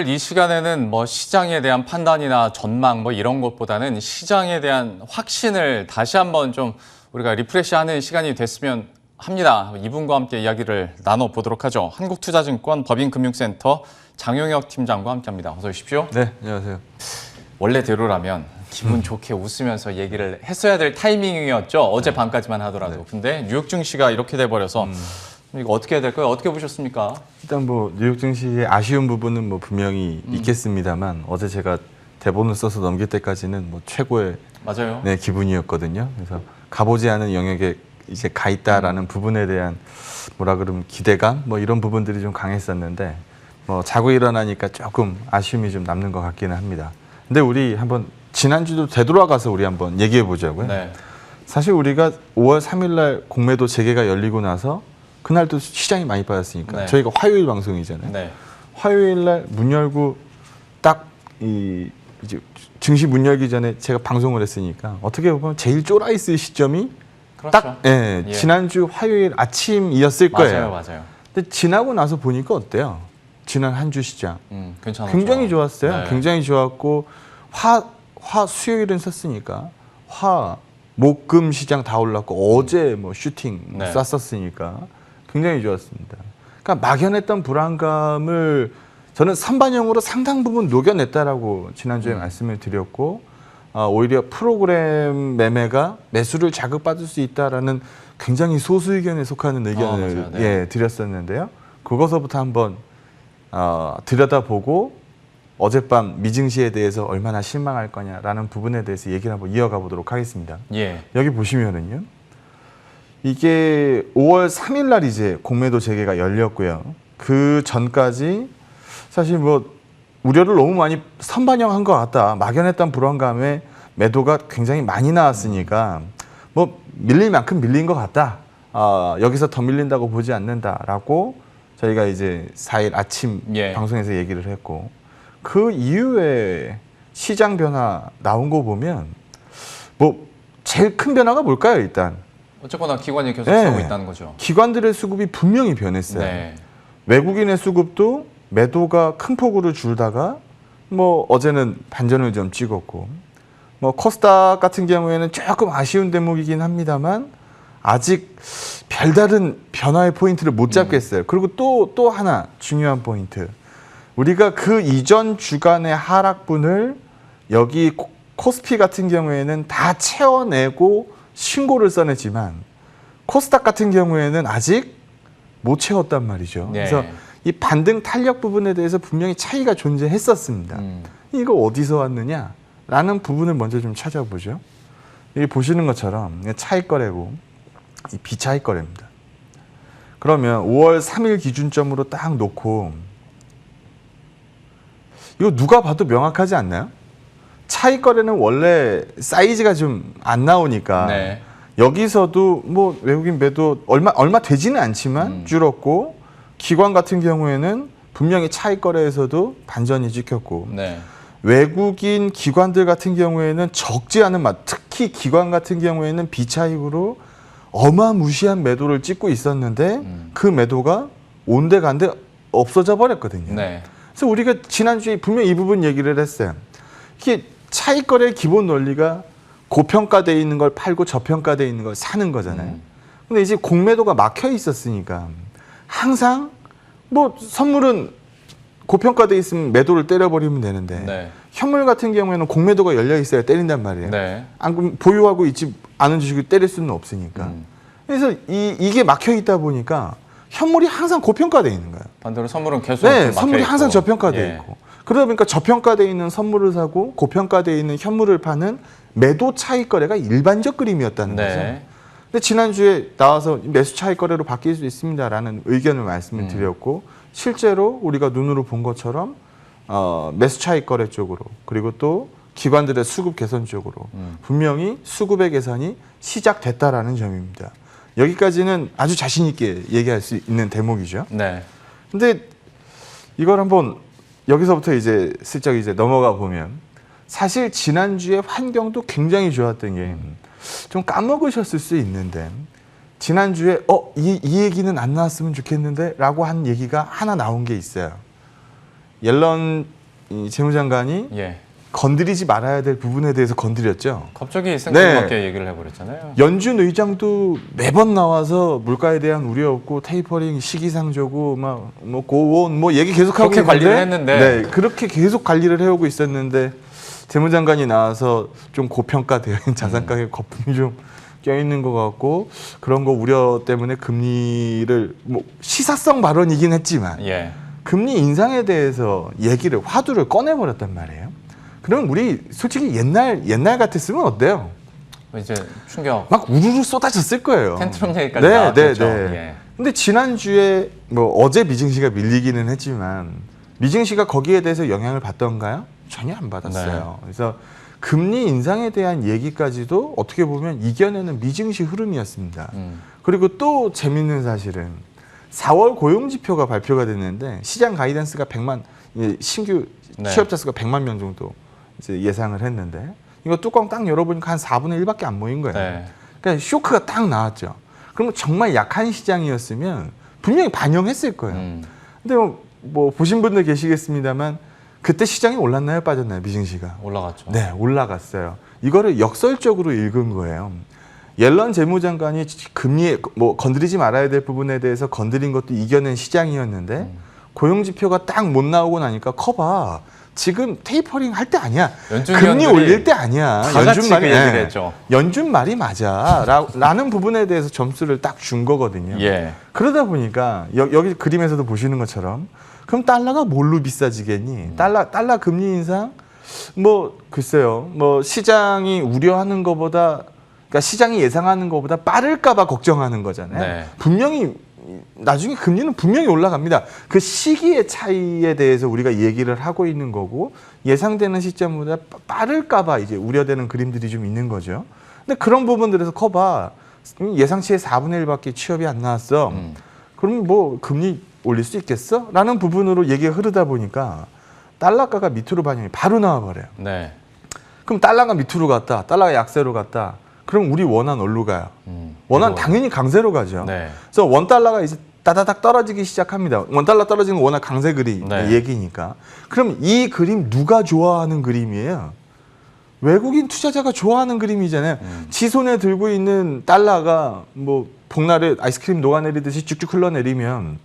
오늘 이 시간에는 뭐 시장에 대한 판단이나 전망 뭐 이런 것보다는 시장에 대한 확신을 다시 한번 좀 우리가 리프레시하는 시간이 됐으면 합니다. 이분과 함께 이야기를 나눠보도록 하죠. 한국투자증권 법인금융센터 장용혁 팀장과 함께합니다. 어서 오십시오. 네, 안녕하세요. 원래대로라면 기분 좋게 웃으면서 얘기를 했어야 될 타이밍이었죠. 어제 밤까지만 하더라도. 네. 근데 뉴욕 증시가 이렇게 돼버려서 이거 어떻게 해야 될까요? 어떻게 보셨습니까? 일단 뭐 뉴욕 증시의 아쉬운 부분은 뭐 분명히 있겠습니다만 어제 제가 대본을 써서 넘길 때까지는 뭐 최고의 맞아요. 네, 기분이었거든요. 그래서 가보지 않은 영역에 이제 가 있다라는 부분에 대한 뭐라 그러면 기대감 뭐 이런 부분들이 좀 강했었는데 뭐 자고 일어나니까 조금 아쉬움이 좀 남는 것 같기는 합니다. 근데 우리 한번 지난주도 되돌아가서 우리 한번 얘기해 보자고요. 네. 사실 우리가 5월 3일 날 공매도 재개가 열리고 나서 그날도 시장이 많이 빠졌으니까 네. 저희가 화요일 방송이잖아요. 네. 화요일 날 문 열고 딱 이제 증시 문 열기 전에 제가 방송을 했으니까 어떻게 보면 제일 쫄아 있을 시점이 그렇죠. 딱 예. 지난주 화요일 아침이었을 거예요. 맞아요. 근데 지나고 나서 보니까 어때요? 지난 한 주 시장 괜찮았죠. 굉장히 좋았어요. 네. 굉장히 좋았고 화 수요일은 썼으니까 화, 목, 금 시장 다 올랐고 어제 뭐 슈팅 네. 쐈었으니까 굉장히 좋았습니다. 그러니까 막연했던 불안감을 저는 선반영으로 상당 부분 녹여냈다라고 지난주에 말씀을 드렸고 오히려 프로그램 매매가 매수를 자극받을 수 있다라는 굉장히 소수 의견에 속하는 의견을 맞아요. 네. 예, 드렸었는데요. 그것서부터 한번 들여다보고 어젯밤 미증시에 대해서 얼마나 실망할 거냐라는 부분에 대해서 얘기를 한번 이어가 보도록 하겠습니다. 예. 여기 보시면은요. 이게 5월 3일 날 이제 공매도 재개가 열렸고요. 그 전까지 사실 뭐 우려를 너무 많이 선반영한 것 같다. 막연했던 불안감에 매도가 굉장히 많이 나왔으니까 뭐 밀릴 만큼 밀린 것 같다. 여기서 더 밀린다고 보지 않는다라고 저희가 이제 4일 아침 예. 방송에서 얘기를 했고 그 이후에 시장 변화 나온 거 보면 뭐 제일 큰 변화가 뭘까요, 일단? 어쨌거나 기관이 계속 네. 쓰고 있다는 거죠. 기관들의 수급이 분명히 변했어요. 네. 외국인의 수급도 매도가 큰 폭으로 줄다가 뭐 어제는 반전을 좀 찍었고 뭐 코스닥 같은 경우에는 조금 아쉬운 대목이긴 합니다만 아직 별다른 변화의 포인트를 못 잡겠어요. 그리고 또 하나 중요한 포인트. 우리가 그 이전 주간의 하락분을 여기 코스피 같은 경우에는 다 채워내고 신고를 써냈지만 코스닥 같은 경우에는 아직 못 채웠단 말이죠. 네. 그래서 이 반등 탄력 부분에 대해서 분명히 차이가 존재했었습니다. 이거 어디서 왔느냐라는 부분을 먼저 좀 찾아보죠. 여기 보시는 것처럼 차익 거래고 이 비차익 거래입니다. 그러면 5월 3일 기준점으로 딱 놓고 이거 누가 봐도 명확하지 않나요? 차익 거래는 원래 사이즈가 좀 안 나오니까 네. 여기서도 뭐 외국인 매도 얼마 되지는 않지만 줄었고 기관 같은 경우에는 분명히 차익 거래에서도 반전이 찍혔고 네. 외국인 기관들 같은 경우에는 적지 않은 특히 기관 같은 경우에는 비차익으로 어마무시한 매도를 찍고 있었는데 그 매도가 온데간데 없어져 버렸거든요. 네. 그래서 우리가 지난주에 분명히 이 부분 얘기를 했어요. 이게 차익 거래의 기본 논리가 고평가되어 있는 걸 팔고 저평가되어 있는 걸 사는 거잖아요. 근데 이제 공매도가 막혀 있었으니까 항상 뭐 선물은 고평가되어 있으면 매도를 때려버리면 되는데 네. 현물 같은 경우에는 공매도가 열려 있어야 때린단 말이에요. 네. 안 그럼 보유하고 있지 않은 주식을 때릴 수는 없으니까. 그래서 이게 막혀 있다 보니까 현물이 항상 고평가되어 있는 거예요. 반대로 선물은 계속 네, 좀 선물이 막혀있고. 항상 저평가되어 예. 있고. 그러다 보니까 저평가되어 있는 선물을 사고 고평가되어 있는 현물을 파는 매도 차익 거래가 일반적 그림이었다는 거죠. 네. 근데 지난주에 나와서 매수 차익 거래로 바뀔 수 있습니다라는 의견을 말씀을 드렸고 실제로 우리가 눈으로 본 것처럼 매수 차익 거래 쪽으로 그리고 또 기관들의 수급 개선 쪽으로 분명히 수급의 개선이 시작됐다라는 점입니다. 여기까지는 아주 자신 있게 얘기할 수 있는 대목이죠. 네. 근데 이걸 한번 여기서부터 이제 슬쩍 이제 넘어가 보면 사실 지난주에 환경도 굉장히 좋았던 게 좀 까먹으셨을 수 있는데 지난주에 이 얘기는 안 나왔으면 좋겠는데 라고 한 얘기가 하나 나온 게 있어요. 옐런 이 재무장관이 예. 건드리지 말아야 될 부분에 대해서 건드렸죠. 갑자기 생각밖에 얘기를 해버렸잖아요. 연준 의장도 매번 나와서 물가에 대한 우려 없고 테이퍼링 시기상조고 뭐 고온 뭐 얘기 계속하고 그렇게 관리를 했는데. 네, 그렇게 계속 관리를 해오고 있었는데 재무장관이 나와서 좀 고평가되어 자산 가격 거품이 좀 껴있는 것 같고 그런 거 우려 때문에 금리를 뭐 시사성 발언이긴 했지만 예. 금리 인상에 대해서 얘기를 화두를 꺼내버렸단 말이에요. 그럼 우리 솔직히 옛날 같았으면 어때요? 이제 충격. 막 우르르 쏟아졌을 거예요. 텐트럼 얘기까지 나왔죠. 예. 근데 지난주에 뭐 어제 미증시가 밀리기는 했지만 미증시가 거기에 대해서 영향을 받던가요? 전혀 안 받았어요. 네. 그래서 금리 인상에 대한 얘기까지도 어떻게 보면 이겨내는 미증시 흐름이었습니다. 그리고 또 재밌는 사실은 4월 고용지표가 발표가 됐는데 시장 가이던스가 100만 신규 네. 취업자 수가 100만 명 정도 이제 예상을 했는데 이거 뚜껑 딱 열어보니까 한 4분의 1밖에 안 모인 거예요. 네. 그러니까 쇼크가 딱 나왔죠. 그러면 정말 약한 시장이었으면 분명히 반영했을 거예요. 근데 뭐 보신 분들 계시겠습니다만 그때 시장이 올랐나요? 빠졌나요? 미증시가. 올라갔죠. 네, 올라갔어요. 이거를 역설적으로 읽은 거예요. 옐런 재무장관이 금리에 뭐 건드리지 말아야 될 부분에 대해서 건드린 것도 이겨낸 시장이었는데 고용지표가 딱 못 나오고 나니까 커봐. 지금 테이퍼링 할 때 아니야. 금리 올릴 때 아니야. 연준 말이 얘기를 했죠. 연준 말이 맞아. 라는 부분에 대해서 점수를 딱 준 거거든요. 예. 그러다 보니까 여기 그림에서도 보시는 것처럼 그럼 달러가 뭘로 비싸지겠니? 달러 금리 인상? 뭐 글쎄요. 뭐 시장이 우려하는 것보다 그러니까 시장이 예상하는 것보다 빠를까 봐 걱정하는 거잖아요. 네. 분명히 나중에 금리는 분명히 올라갑니다. 그 시기의 차이에 대해서 우리가 얘기를 하고 있는 거고 예상되는 시점보다 빠를까 봐 이제 우려되는 그림들이 좀 있는 거죠. 근데 그런 부분들에서 커봐. 예상치의 4분의 1밖에 취업이 안 나왔어. 그럼 뭐 금리 올릴 수 있겠어? 라는 부분으로 얘기가 흐르다 보니까 달러가가 밑으로 반영이 바로 나와버려요. 네. 그럼 달러가 밑으로 갔다. 달러가 약세로 갔다. 그럼 우리 원화 어디로 가요? 원화는 당연히 강세로 가죠. 네. 그래서 원달러가 이제 따다닥 떨어지기 시작합니다. 원달러 떨어지는 건 워낙 강세 그림 네. 얘기니까. 그럼 이 그림 누가 좋아하는 그림이에요? 외국인 투자자가 좋아하는 그림이잖아요. 지 손에 들고 있는 달러가 뭐 복날에 아이스크림 녹아내리듯이 쭉쭉 흘러내리면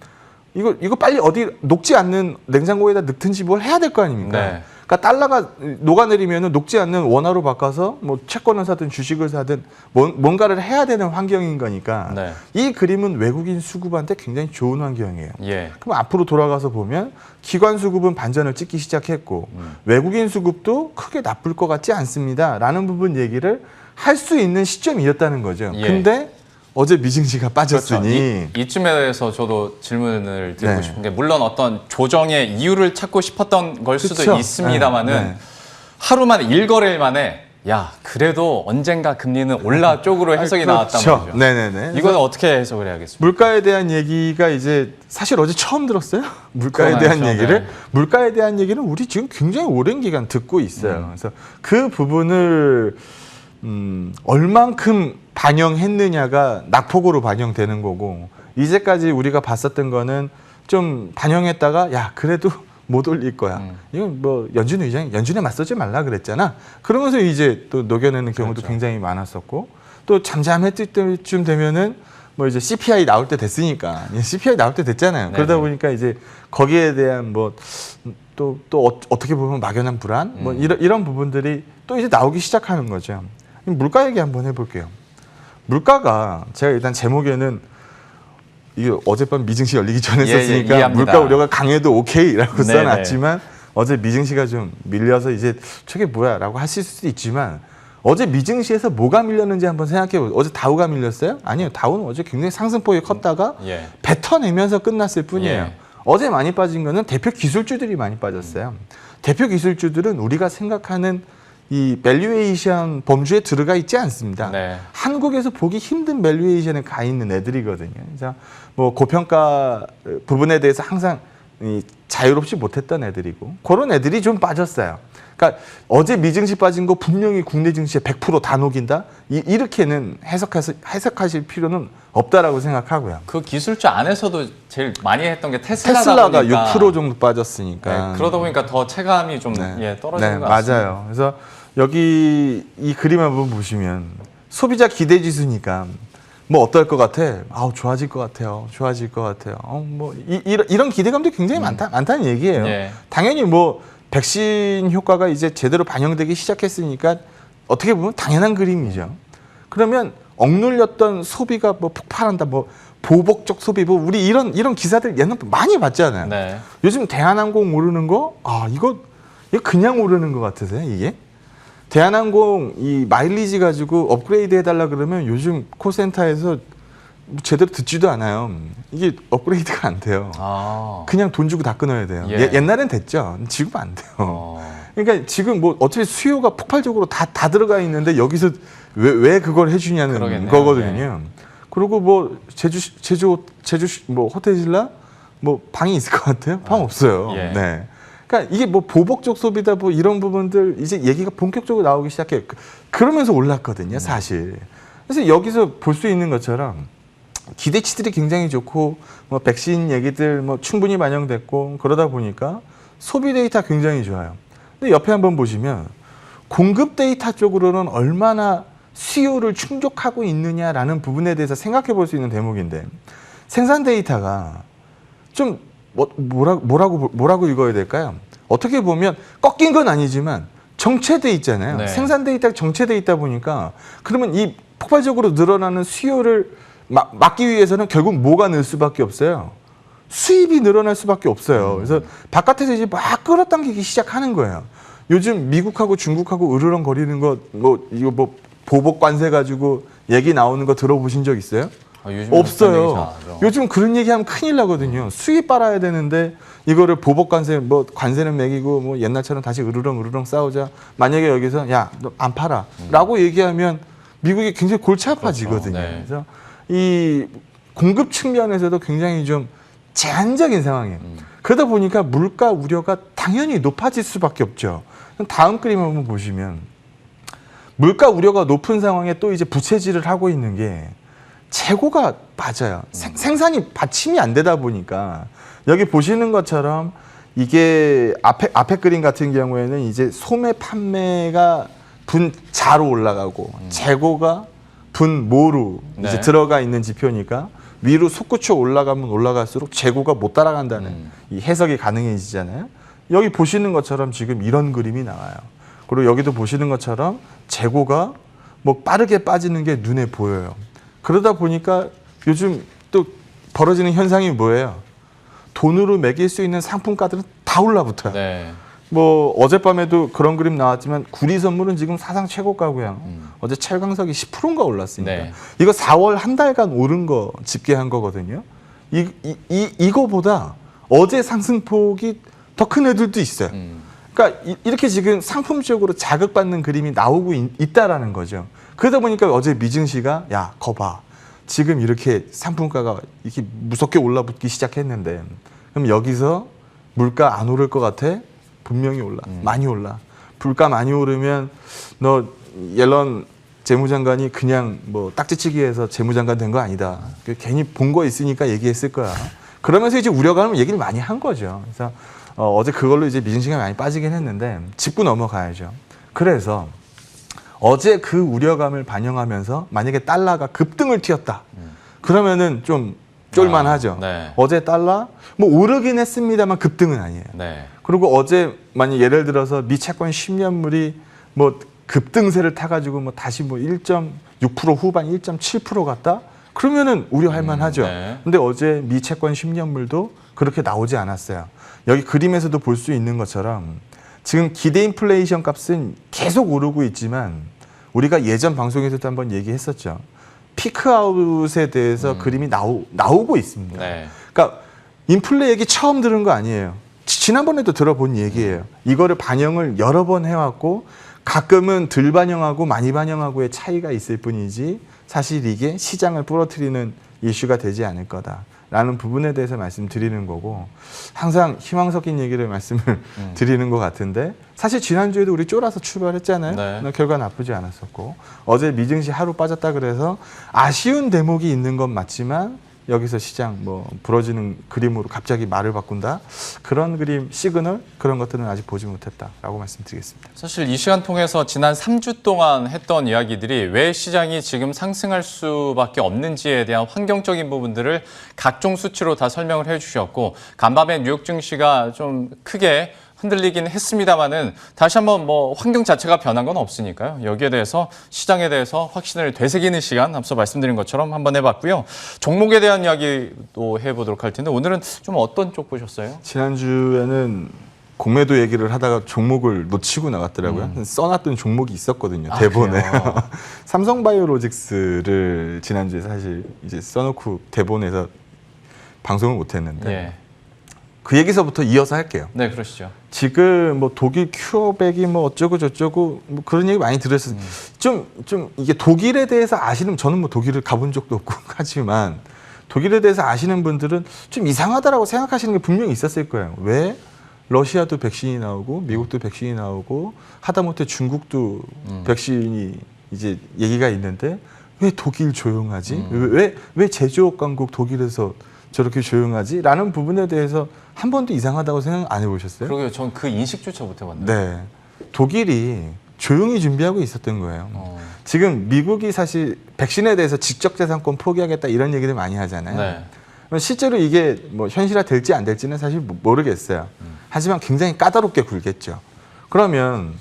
이거 빨리 어디 녹지 않는 냉장고에다 넣든지 뭘 해야 될 거 아닙니까? 네. 그러니까 달러가 녹아내리면 녹지 않는 원화로 바꿔서 뭐 채권을 사든 주식을 사든 뭔가를 해야 되는 환경인 거니까 네. 이 그림은 외국인 수급한테 굉장히 좋은 환경이에요. 예. 그럼 앞으로 돌아가서 보면 기관 수급은 반전을 찍기 시작했고 외국인 수급도 크게 나쁠 것 같지 않습니다. 라는 부분 얘기를 할 수 있는 시점이었다는 거죠. 예. 근데 어제 미증시가 빠졌으니 그렇죠. 이쯤에 대해서 저도 질문을 드리고 네. 싶은 게 물론 어떤 조정의 이유를 찾고 싶었던 걸 수도 그쵸. 있습니다만은 네. 하루 만에 일거래일 만에 야 그래도 언젠가 금리는 올라 쪽으로 해석이 나왔단 말이죠. 네네네. 이거는 어떻게 해석을 해야겠습니까? 물가에 대한 얘기가 이제 사실 어제 처음 들었어요. 물가에 대한 그러나요? 얘기를. 네. 물가에 대한 얘기는 우리 지금 굉장히 오랜 기간 듣고 있어요. 그래서 그 부분을 얼만큼 반영했느냐가 낙폭으로 반영되는 거고 이제까지 우리가 봤었던 거는 좀 반영했다가 야 그래도 못 올릴 거야. 이건 뭐 연준 의장이 연준에 맞서지 말라 그랬잖아. 그러면서 이제 또 녹여내는 경우도 그렇죠. 굉장히 많았었고 또 잠잠했을 때쯤 되면은 뭐 이제 CPI 나올 때 됐으니까 CPI 나올 때 됐잖아요. 그러다 네네. 보니까 이제 거기에 대한 뭐 또 어떻게 보면 막연한 불안 뭐 이런 부분들이 또 이제 나오기 시작하는 거죠. 물가 얘기 한번 해볼게요. 물가가 제가 일단 제목에는 이게 어젯밤 미증시 열리기 전에 썼으니까 이해합니다. 물가 우려가 강해도 오케이라고 네네. 써놨지만 어제 미증시가 좀 밀려서 이제 저게 뭐야라고 하실 수도 있지만 어제 미증시에서 뭐가 밀렸는지 한번 생각해보세요. 어제 다우가 밀렸어요? 아니요. 다우는 어제 굉장히 상승폭이 컸다가 예. 뱉어내면서 끝났을 뿐이에요. 예. 어제 많이 빠진 거는 대표 기술주들이 많이 빠졌어요. 대표 기술주들은 우리가 생각하는 이 밸류에이션 범주에 들어가 있지 않습니다. 네. 한국에서 보기 힘든 밸류에이션에 가 있는 애들이거든요. 그래서 뭐 고평가 부분에 대해서 항상 자유롭지 못했던 애들이고 그런 애들이 좀 빠졌어요. 그러니까 어제 미증시 빠진 거 분명히 국내 증시에 100%다 녹인다? 이렇게는 해석하실 필요는 없다라고 생각하고요. 그 기술주 안에서도 제일 많이 했던 게 테슬라다 테슬라가 보니까 6% 정도 빠졌으니까. 네, 그러다 보니까 더 체감이 좀 떨어지는 것 같습니다. 맞아요. 그래서 여기 이 그림 한번 보시면 소비자 기대 지수니까 뭐 어떨 것 같아? 아우 좋아질 것 같아요. 좋아질 것 같아요. 이런 기대감도 굉장히 많다는 얘기예요. 예. 당연히 뭐 백신 효과가 이제 제대로 반영되기 시작했으니까 어떻게 보면 당연한 그림이죠. 그러면 억눌렸던 소비가 뭐 폭발한다, 뭐 보복적 소비, 뭐 우리 이런 기사들 옛날부터 많이 봤잖아요. 네. 요즘 대한항공 오르는 거, 이거 그냥 오르는 것 같으세요, 이게? 대한항공 이 마일리지 가지고 업그레이드 해달라 그러면 요즘 콜센터에서 제대로 듣지도 않아요. 이게 업그레이드가 안 돼요. 그냥 돈 주고 다 끊어야 돼요. 예. 옛날엔 됐죠. 지금 안 돼요. 그러니까 지금 뭐 어차피 수요가 폭발적으로 다 들어가 있는데 여기서 왜 그걸 해주냐는 그러겠네요. 거거든요. 그리고 뭐 제주 뭐 호텔질라 뭐 방이 있을 것 같아요? 방 없어요. 예. 네. 그러니까 이게 뭐 보복적 소비다 뭐 이런 부분들 이제 얘기가 본격적으로 나오기 시작해. 그러면서 올랐거든요, 사실. 그래서 여기서 볼 수 있는 것처럼 기대치들이 굉장히 좋고 뭐 백신 얘기들 뭐 충분히 반영됐고 그러다 보니까 소비 데이터 굉장히 좋아요. 근데 옆에 한번 보시면 공급 데이터 쪽으로는 얼마나 수요를 충족하고 있느냐라는 부분에 대해서 생각해 볼 수 있는 대목인데 생산 데이터가 좀 뭐라고 읽어야 될까요? 어떻게 보면 꺾인 건 아니지만 정체돼 있잖아요. 네. 생산 데이터가 정체돼 있다 보니까 그러면 이 폭발적으로 늘어나는 수요를 막기 위해서는 결국 뭐가 늘 수밖에 없어요. 수입이 늘어날 수밖에 없어요. 그래서 바깥에서 이제 막 끌어당기기 시작하는 거예요. 요즘 미국하고 중국하고 으르렁거리는 거 이거 뭐 보복 관세 가지고 얘기 나오는 거 들어보신 적 있어요? 없어요. 요즘 그런 얘기하면 큰일 나거든요. 수입 빨아야 되는데 이거를 보복 관세 뭐 관세는 매기고 뭐 옛날처럼 다시 으르렁 싸우자. 만약에 여기서 야, 너 안 팔아라고 얘기하면 미국이 굉장히 골치 아파지거든요. 그렇죠. 네. 그래서 이 공급 측면에서도 굉장히 좀 제한적인 상황이에요. 그러다 보니까 물가 우려가 당연히 높아질 수밖에 없죠. 다음 그림 한번 보시면 물가 우려가 높은 상황에 또 이제 부채질을 하고 있는 게 재고가 빠져요. 생산이 받침이 안 되다 보니까 여기 보시는 것처럼 이게 앞에 그림 같은 경우에는 이제 소매 판매가 분자로 올라가고 재고가 분모로 네. 이제 들어가 있는 지표니까 위로 솟구쳐 올라가면 올라갈수록 재고가 못 따라간다는 이 해석이 가능해지잖아요. 여기 보시는 것처럼 지금 이런 그림이 나와요. 그리고 여기도 보시는 것처럼 재고가 뭐 빠르게 빠지는 게 눈에 보여요. 그러다 보니까 요즘 또 벌어지는 현상이 뭐예요? 돈으로 매길 수 있는 상품가들은 다 올라붙어요. 네. 뭐 어젯밤에도 그런 그림 나왔지만 구리 선물은 지금 사상 최고가고요. 어제 철강석이 10%인가 올랐습니다. 네. 이거 4월 한 달간 오른 거 집계한 거거든요. 이거보다 어제 상승폭이 더 큰 애들도 있어요. 그러니까 이렇게 지금 상품적으로 자극받는 그림이 나오고 있다라는 거죠. 그러다 보니까 어제 미증시가 야, 거봐. 지금 이렇게 상품가가 이렇게 무섭게 올라붙기 시작했는데 그럼 여기서 물가 안 오를 것 같아? 분명히 올라. 많이 올라. 물가 많이 오르면 너 옐런 재무장관이 그냥 뭐 딱지치기 해서 재무장관 된 거 아니다. 괜히 본 거 있으니까 얘기했을 거야. 그러면서 이제 우려감을 얘기를 많이 한 거죠. 그래서 어제 그걸로 이제 미증시가 많이 빠지긴 했는데 짚고 넘어가야죠. 그래서 어제 그 우려감을 반영하면서 만약에 달러가 급등을 튀었다. 그러면은 좀 쫄만하죠. 네. 어제 달러 뭐 오르긴 했습니다만 급등은 아니에요. 네. 그리고 어제 만약 예를 들어서 미 채권 10년물이 뭐 급등세를 타가지고 뭐 다시 뭐 1.6% 후반 1.7% 갔다? 그러면은 우려할 만하죠. 네. 근데 어제 미 채권 10년물도 그렇게 나오지 않았어요. 여기 그림에서도 볼 수 있는 것처럼 지금 기대 인플레이션 값은 계속 오르고 있지만 우리가 예전 방송에서도 한번 얘기했었죠. 피크아웃에 대해서 그림이 나오고 있습니다. 네. 그러니까 인플레 얘기 처음 들은 거 아니에요. 지난번에도 들어본 얘기예요. 이거를 반영을 여러 번 해왔고 가끔은 덜 반영하고 많이 반영하고의 차이가 있을 뿐이지 사실 이게 시장을 부러뜨리는 이슈가 되지 않을 거다. 라는 부분에 대해서 말씀드리는 거고 항상 희망 섞인 얘기를 말씀을 드리는 것 같은데 사실 지난주에도 우리 쫄아서 출발했잖아요. 네. 결과 나쁘지 않았었고 어제 미증시 하루 빠졌다 그래서 아쉬운 대목이 있는 건 맞지만 여기서 시장 뭐 부러지는 그림으로 갑자기 말을 바꾼다 그런 그림 시그널 그런 것들은 아직 보지 못했다라고 말씀드리겠습니다. 사실 이 시간 통해서 지난 3주 동안 했던 이야기들이 왜 시장이 지금 상승할 수밖에 없는지에 대한 환경적인 부분들을 각종 수치로 다 설명을 해주셨고 간밤에 뉴욕 증시가 좀 크게 흔들리긴 했습니다만은 다시 한번 뭐 환경 자체가 변한 건 없으니까요. 여기에 대해서 시장에 대해서 확신을 되새기는 시간 앞서 말씀드린 것처럼 한번 해봤고요. 종목에 대한 이야기도 해보도록 할 텐데 오늘은 좀 어떤 쪽 보셨어요? 지난주에는 공매도 얘기를 하다가 종목을 놓치고 나갔더라고요. 써놨던 종목이 있었거든요. 대본에. 삼성바이오로직스를 지난주에 사실 이제 써놓고 대본에서 방송을 못했는데 예. 그 얘기서부터 이어서 할게요. 네, 그러시죠. 지금 뭐 독일 큐어백이 뭐 어쩌고 저쩌고 뭐 그런 얘기 많이 들었어요. 좀 이게 독일에 대해서 아시는 저는 뭐 독일을 가본 적도 없고 하지만 독일에 대해서 아시는 분들은 좀 이상하다라고 생각하시는 게 분명히 있었을 거예요. 왜? 러시아도 백신이 나오고 미국도 백신이 나오고 하다못해 중국도 백신이 이제 얘기가 있는데 왜 독일 조용하지? 왜 제조업 강국 독일에서 저렇게 조용하지? 라는 부분에 대해서 한 번도 이상하다고 생각 안 해보셨어요? 그러게요. 전 그 인식조차 못 해봤네요. 네. 독일이 조용히 준비하고 있었던 거예요. 지금 미국이 사실 백신에 대해서 직접재산권 포기하겠다 이런 얘기를 많이 하잖아요. 네. 실제로 이게 뭐 현실화 될지 안 될지는 사실 모르겠어요. 하지만 굉장히 까다롭게 굴겠죠. 그러면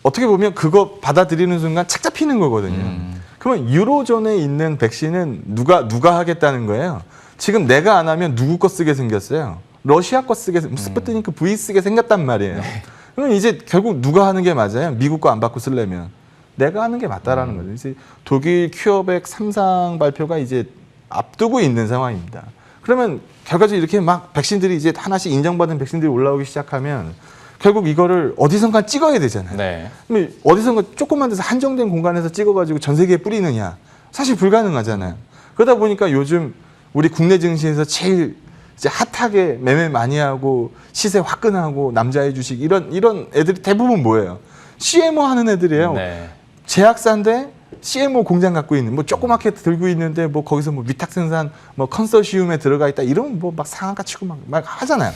어떻게 보면 그거 받아들이는 순간 착 잡히는 거거든요. 그러면 유로존에 있는 백신은 누가 하겠다는 거예요? 지금 내가 안 하면 누구 거 쓰게 생겼어요? 러시아 거 쓰게, 스푸트니크 V 쓰게 생겼단 말이에요. 네. 그러면 이제 결국 누가 하는 게 맞아요? 미국 거 안 받고 쓰려면. 내가 하는 게 맞다라는 거죠. 이제 독일 큐어백 3상 발표가 이제 앞두고 있는 상황입니다. 그러면 결과적으로 이렇게 막 백신들이 이제 하나씩 인정받은 백신들이 올라오기 시작하면 결국 이거를 어디선가 찍어야 되잖아요. 네. 그럼 어디선가 조그만 데서 한정된 공간에서 찍어가지고 전 세계에 뿌리느냐? 사실 불가능하잖아요. 그러다 보니까 요즘 우리 국내 증시에서 제일 이제 핫하게 매매 많이 하고 시세 화끈하고 남자의 주식 이런 애들이 대부분 뭐예요? CMO 하는 애들이에요. 네. 제약사인데 CMO 공장 갖고 있는 뭐 조그맣게 들고 있는데 뭐 거기서 뭐 위탁 생산 뭐 컨소시움에 들어가 있다 이러면 뭐 막 상한가 치고 막 하잖아요.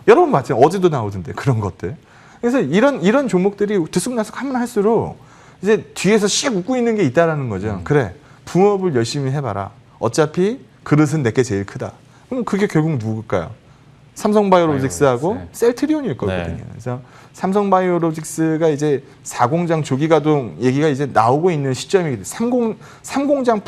여러분 맞죠? 어제도 나오던데 그런 것들. 그래서 이런 종목들이 들쑥날쑥 하면 할수록 이제 뒤에서 씩 웃고 있는 게 있다라는 거죠. 그래 붕업을 열심히 해봐라. 어차피 그릇은 내게 제일 크다. 그럼 그게 결국 누굴까요? 삼성바이오로직스하고 네. 셀트리온일 거거든요. 네. 그래서 삼성바이오로직스가 이제 4공장 조기 가동 얘기가 이제 나오고 있는 시점이기 때문에 3공장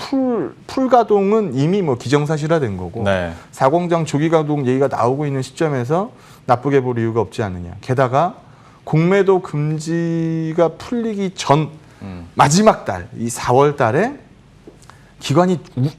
풀 가동은 이미 뭐 기정사실화된 거고 네. 4공장 조기 가동 얘기가 나오고 있는 시점에서 나쁘게 볼 이유가 없지 않느냐. 게다가 공매도 금지가 풀리기 전 마지막 달, 이 4월 달에 기관이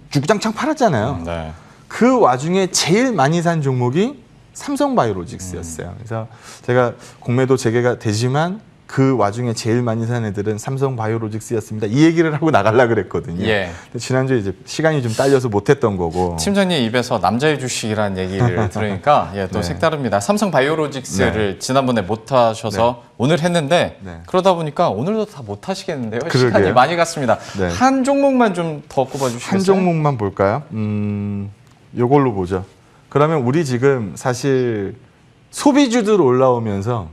주구장창 팔았잖아요. 네. 그 와중에 제일 많이 산 종목이 삼성바이오로직스였어요. 그래서 제가 공매도 재개가 되지만 그 와중에 제일 많이 산 애들은 삼성바이오로직스였습니다. 이 얘기를 하고 나가려고 그랬거든요. 예. 근데 지난주에 이제 시간이 좀 딸려서 못했던 거고. 팀장님 입에서 남자의 주식이라는 얘기를 들으니까 예, 또 네. 색다릅니다. 삼성바이오로직스를 지난번에 못 하셔서 오늘 했는데 네. 그러다 보니까 오늘도 다 못 하시겠는데요. 그러게요. 시간이 많이 갔습니다. 네. 한 종목만 좀 더 꼽아주시겠어요? 한 종목만 볼까요? 요걸로 보죠. 그러면 우리 지금 사실 소비주들 올라오면서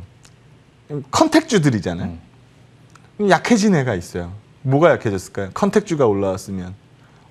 컨택주들이잖아요. 약해진 애가 있어요. 뭐가 약해졌을까요? 컨택주가 올라왔으면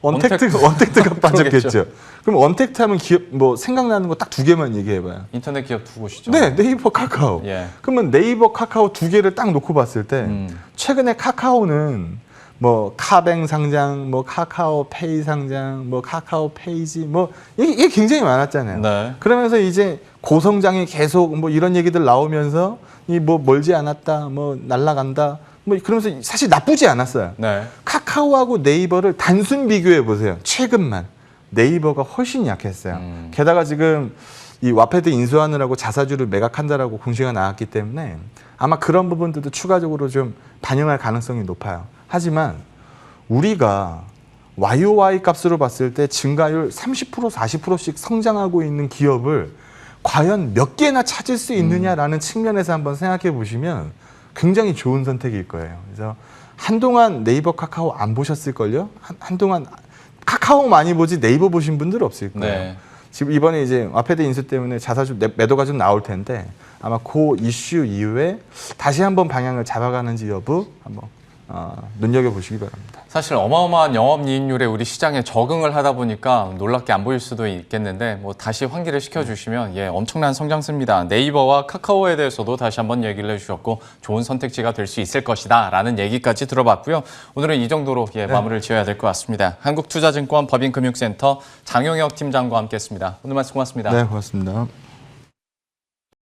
원택트가 빠졌겠죠. 그럼 원택트 하면 기업 뭐 생각나는 거 딱 두 개만 얘기해봐요. 인터넷 기업 두 곳이죠. 네, 네이버, 카카오. 예. 그러면 네이버, 카카오 두 개를 딱 놓고 봤을 때 최근에 카카오는 뭐 카뱅 상장, 뭐 카카오페이 상장, 뭐 카카오페이지, 뭐 이게 굉장히 많았잖아요. 네. 그러면서 이제 고성장이 계속 뭐 이런 얘기들 나오면서 이 뭐 멀지 않았다, 뭐 날아간다, 뭐 그러면서 사실 나쁘지 않았어요. 네. 카카오하고 네이버를 단순 비교해 보세요. 최근만 네이버가 훨씬 약했어요. 게다가 지금 이 와패드 인수하느라고 자사주를 매각한다라고 공시가 나왔기 때문에 아마 그런 부분들도 추가적으로 좀 반영할 가능성이 높아요. 하지만 우리가 YOY 값으로 봤을 때 증가율 30% 40%씩 성장하고 있는 기업을 과연 몇 개나 찾을 수 있느냐라는 측면에서 한번 생각해 보시면 굉장히 좋은 선택일 거예요. 그래서 한동안 네이버 카카오 안 보셨을걸요? 한동안 카카오 많이 보지 네이버 보신 분들 없을 거예요. 네. 지금 이번에 이제 와패드 인수 때문에 자사주 매도가 좀 나올 텐데 아마 그 이슈 이후에 다시 한번 방향을 잡아가는지 여부 한번 눈여겨보시기 바랍니다. 사실 어마어마한 영업이익률에 우리 시장에 적응을 하다 보니까 놀랍게 안 보일 수도 있겠는데 뭐 다시 환기를 시켜주시면 엄청난 성장세입니다. 네이버와 카카오에 대해서도 다시 한번 얘기를 해주셨고 좋은 선택지가 될 수 있을 것이다 라는 얘기까지 들어봤고요. 오늘은 이 정도로 마무리를 지어야 될 것 같습니다. 한국투자증권 법인금융센터 장용혁 팀장과 함께했습니다. 오늘 말씀 고맙습니다. 네, 고맙습니다.